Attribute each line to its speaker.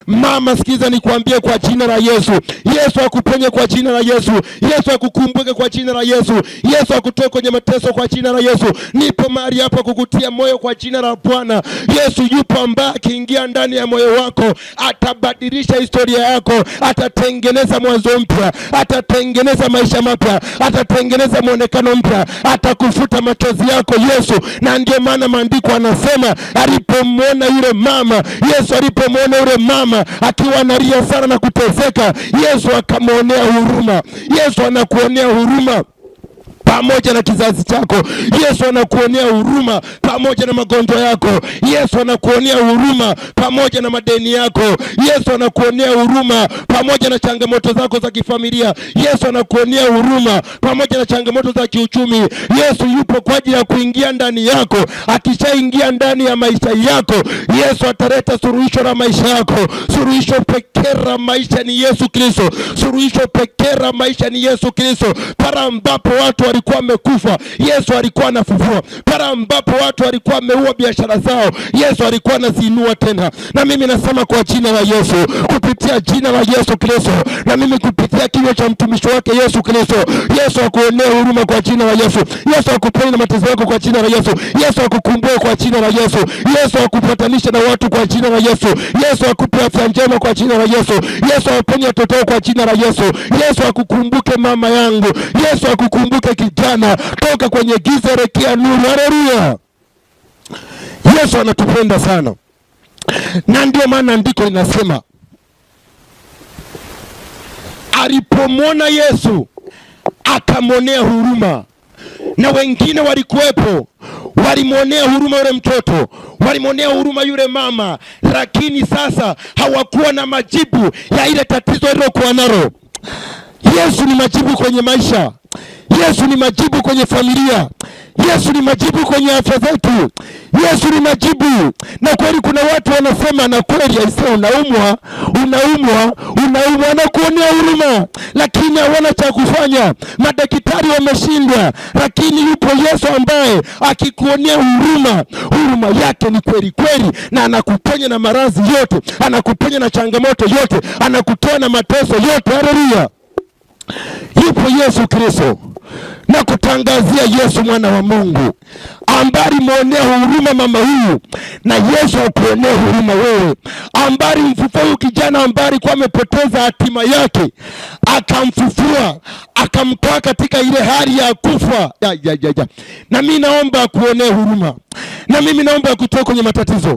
Speaker 1: Mama, sikiza nikwambie kwa jina la Yesu. Yesu akuponye kwa jina la Yesu. Yesu akukumbuke kwa jina la Yesu. Yesu akutoe kwenye mateso kwa jina la Yesu. Nipo mahali hapa kukutia moyo kwa jina la Bwana. Yesu yupo ambaye akiingia ndani ya moyo wako atabadilisha historia yako, atatengeneza mwanzo mpya, atatengeneza maisha mapya, atatengeneza muonekano mpya, atakufuta machozi yako Yesu. Na ndio maana maandiko anasema alipomwona yule mama, Yesu alipomwona yule mama akiwa analia sana na kuteseka, Yesu akamwonea huruma. Yesu anakuonea huruma pamoja na kizazi chako. Yesu anakuonea huruma pamoja na magonjwa yako. Yesu anakuonea huruma pamoja na madeni yako. Yesu anakuonea huruma pamoja na changamoto zako za kifamilia. Yesu anakuonea huruma pamoja na changamoto za kiuchumi. Yesu yupo kwa ajili ya kuingia ndani yako. Akishaingia ndani ya maisha yako, Yesu ataleta suluhisho la maisha yako. Suluhisho pekee la maisha ni Yesu Kristo. Suluhisho pekee la maisha ni Yesu Kristo. Para ambapo watu walikuwa wamekufa, Yesu alikuwa anafufua. Para ambapo watu walikuwa wameua biashara zao, Yesu alikuwa anaziinua tena. Na mimi nasema kwa jina la Yesu, kupitia jina la Yesu Kristo, na mimi kupitia kinywa cha mtumishi wake Yesu Kristo, Yesu akuonee huruma kwa jina la Yesu. Yesu akuponye na mateso yako kwa jina la Yesu. Yesu akukumbuke kwa jina la Yesu. Yesu akupatanishe na watu kwa jina la Yesu. Yesu akupe afya njema kwa jina la Yesu. Yesu aponye watoto kwa jina la Yesu. Yesu akukumbuke mama yangu. Yesu akukumbuke kijana, toka kwenye giza elekea nuru. Haleluya. Yesu anatupenda sana. Na ndio maana andiko linasema alipomwona Yesu akamwonea huruma. Na wengine walikuwepo, walimwonea huruma yule mtoto, walimwonea huruma yule mama, lakini sasa hawakuwa na majibu ya ile tatizo alilokuwa nalo. Yesu ni majibu kwenye maisha. Yesu ni majibu kwenye familia. Yesu ni majibu kwenye afya zetu. Yesu ni majibu. Na kweli kuna watu wanasema, na kweli aisee, unaumwa na kuonea huruma, lakini hawana cha kufanya. Madaktari wameshindwa, lakini yupo Yesu ambaye akikuonea huruma yake ni kweli kweli, na anakuponya na maradhi yote, anakuponya na changamoto yote, anakutoa na mateso yote. Haleluya. Yupo Yesu Kristo. Na kutangazia Yesu mwana wa Mungu ambari mwonea huruma mama huyu, na Yesu akuonea huruma wewe ambari mfufua huyu kijana ambari kwa amepoteza hatima yake, akamfufua, akamtoa katika ile hali ya kufa. Na mimi naomba akuonea huruma, na mimi naomba akutoe kwenye matatizo.